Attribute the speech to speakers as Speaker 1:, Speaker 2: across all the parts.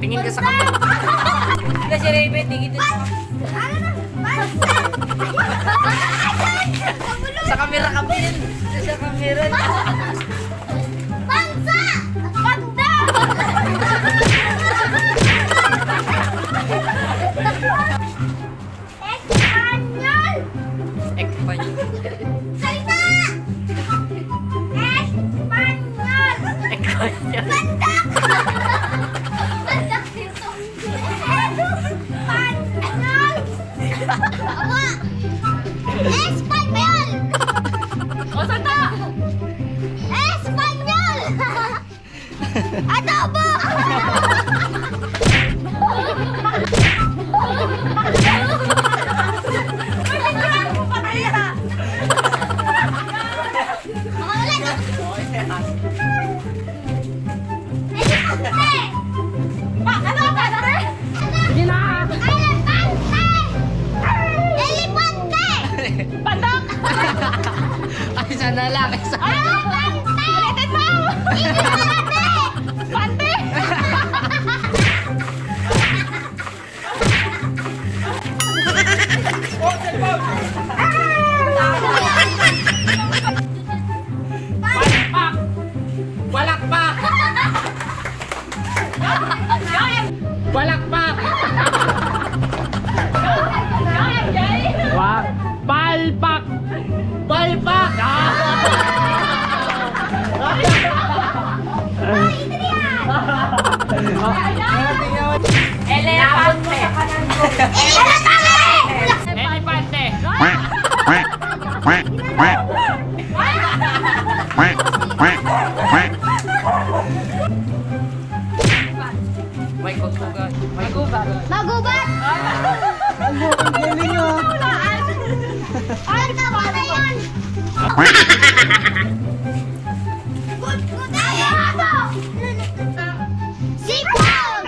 Speaker 1: Tingin ka sa camera. Hindi si Raven, tingin dito. Sa camera ka din. Sa camera.
Speaker 2: Bansa! Ganda! Espanyol!
Speaker 1: Ekpanyol.
Speaker 2: Salita! Espanyol!
Speaker 1: Ekpanyol.
Speaker 2: Ganda! Ganda dito. Espanyol! Awa! Espanyol!
Speaker 1: O, salta!
Speaker 2: Espanyol! Adobo!
Speaker 1: Sige na! Ay, sana lang. Palpak! Palakpak! Palakpak! Wag! Palpak! Palpak! Elefante! Elefante! May kutugan. May gubat.
Speaker 2: Magubat!
Speaker 3: Ang galing nyo.
Speaker 2: Ay, tama na yan! Sipon!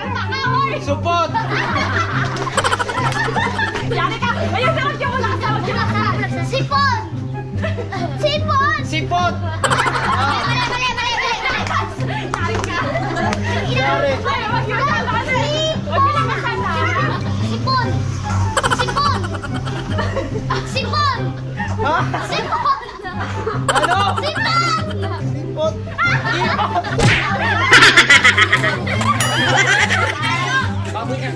Speaker 3: Supot!
Speaker 2: Sipon! Sipon!
Speaker 3: Sipot!
Speaker 2: Mali, mali, mali, mali! Sipon! Sipon! Sipon!
Speaker 3: Ha?
Speaker 2: Sipon!
Speaker 3: Ano?
Speaker 2: Sipon!
Speaker 3: Sipot!
Speaker 1: Baboy ka.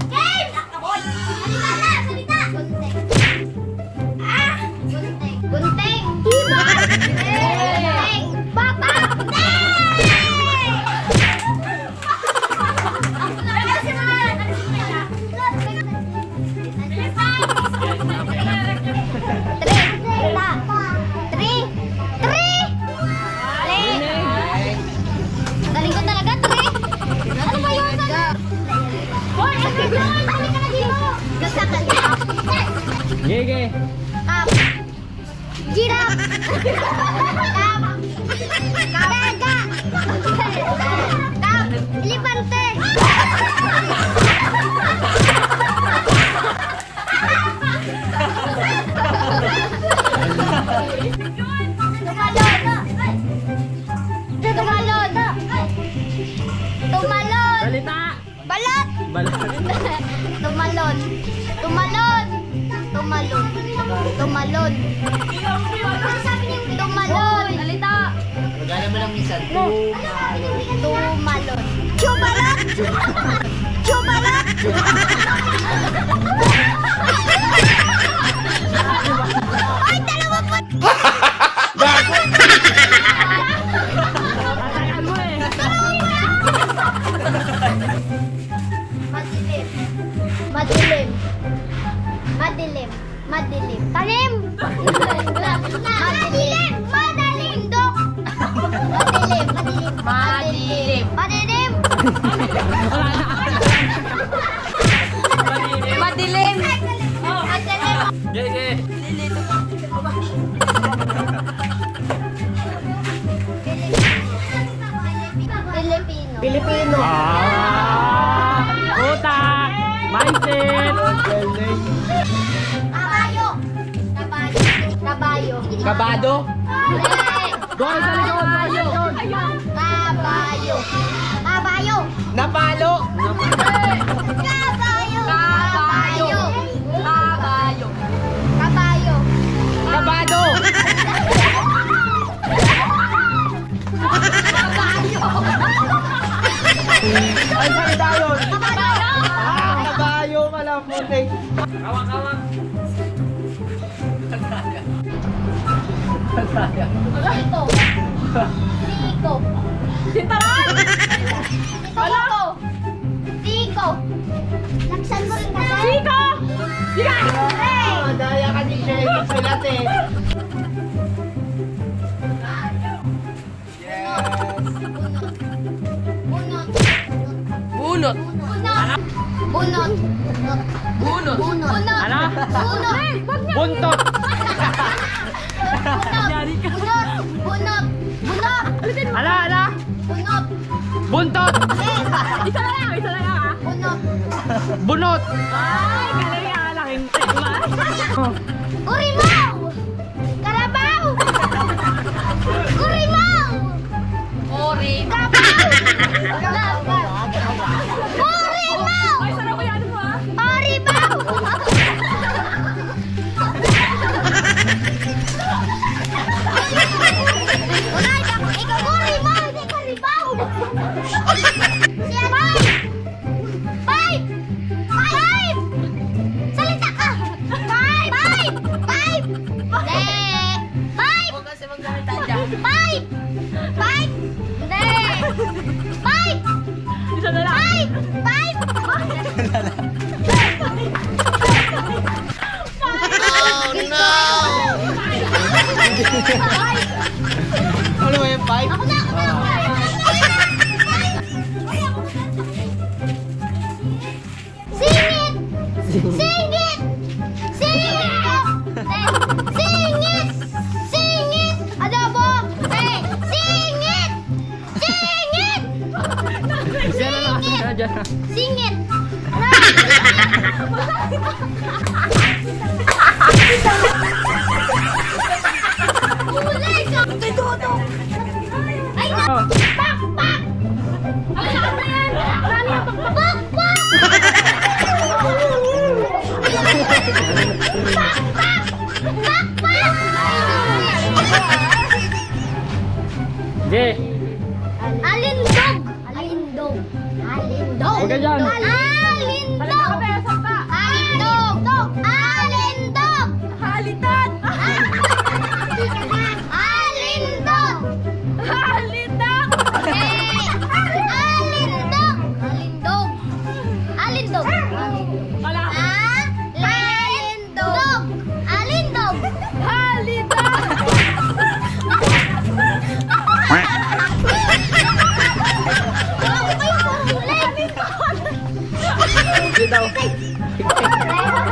Speaker 2: Game! Salita na! Salita! Gunting. Ah! Gunting. Gunting. Ibon! Gunting. Bata! Galing ko talaga, Tre. Ano ba yun? Hoy, ano yun? Balik ka na dito. Gasa ka na.
Speaker 1: Gege.
Speaker 2: Kap. Giraffe. Kap. Kabaga. Kap. Elefante. Tumalon. Tumalon.
Speaker 1: Salita!
Speaker 2: Balot.
Speaker 1: Balot.
Speaker 2: Tumalon. Tumalon. Tumalon. Tumalon. Tumalon. Salita.
Speaker 1: Magana mo lang minsan.
Speaker 2: Tumalon. Chubalot. Chubalot. Ay, dalawa po. Madilim. Madilim. Madilim. Madilim. Talim. Madilim. Madaling dok. Madilim. Madilim. Madilim. Madilim. Madilim. Madilim.
Speaker 1: Gege.
Speaker 2: Filipino.
Speaker 3: Pilipino.
Speaker 1: Utak! Mindset!
Speaker 3: Galing.
Speaker 2: Kabayo. Kabayo. Kabayo.
Speaker 1: Kabado?
Speaker 2: Hindi.
Speaker 1: Doon sa likod! Doon sa likod!
Speaker 2: Kabayo. Kabayo. Kabayo.
Speaker 3: Napalo.
Speaker 2: Kabayo. Kabayo. Kabayo. Kabayo.
Speaker 3: Kabado.
Speaker 2: Kabayo.
Speaker 3: Ay, salita yun.
Speaker 2: Kabayo.
Speaker 3: Kabayo pala, putik.
Speaker 2: Sito. Sito.
Speaker 4: Sintaran!
Speaker 2: Sito. Siko. Laksan mo rin kasi.
Speaker 4: Siko! Sika!
Speaker 2: Hey!
Speaker 3: Madaya ka ni Shelly Sulat eh. Yes.
Speaker 2: Bunot.
Speaker 4: Bunot!
Speaker 2: Bunot. Bunot.
Speaker 4: Bunot!
Speaker 2: Bunot. Bunot.
Speaker 1: Ano?
Speaker 2: Bunot.
Speaker 1: Buntot.
Speaker 4: Yari ka.
Speaker 2: Bunot. Bunot. Bunot.
Speaker 1: Ala, ala.
Speaker 2: Bunot.
Speaker 1: Buntot.
Speaker 4: Isa na lang ah.
Speaker 2: Bunot.
Speaker 1: Bunot.
Speaker 4: Ay, galing ah. Laking tema.
Speaker 2: Urimaw. Karabaw. Urimaw.
Speaker 4: Ori.
Speaker 2: Kabaw. Urimaw.
Speaker 4: Ay, sarap ko yan mo ah.
Speaker 2: Oribaw. Unay, ikaw urimaw, hindi ka ribaw. Siya, five. Five. Salita ka. Five. Five. Hindi. Five.
Speaker 4: Huwag kasi magsalita dyan.
Speaker 2: Five. Five. Hindi. Five.
Speaker 4: Isa na lang.
Speaker 2: Five. Oh no!
Speaker 3: Ano ba yung pipe?
Speaker 2: Ako na! Singit! Singit! Singit! Singit! Singit! Adobo! Singit! Singit!
Speaker 1: Diyan na lang. Diyan, diyan.
Speaker 2: Singit! Huli ka! Kay Dodo! Ay na!
Speaker 1: Oh.
Speaker 2: Pak! Pak! Ay, saan na yan? Saan yan? Pak! Pak! Pak! Pak! Pak! Pak!
Speaker 1: Jay.
Speaker 2: Alindog! Alindog! Alindog!
Speaker 1: Huwag ka dyan.
Speaker 2: Alindog! Alindog! Alindog!
Speaker 4: Halitan!
Speaker 2: Alindog!
Speaker 4: Halitan!
Speaker 2: Alindog! Alindog! Alindog!
Speaker 4: Wala.
Speaker 2: Alindog! Alindog!
Speaker 4: Halitan!
Speaker 3: Hindi daw.
Speaker 2: Alindog!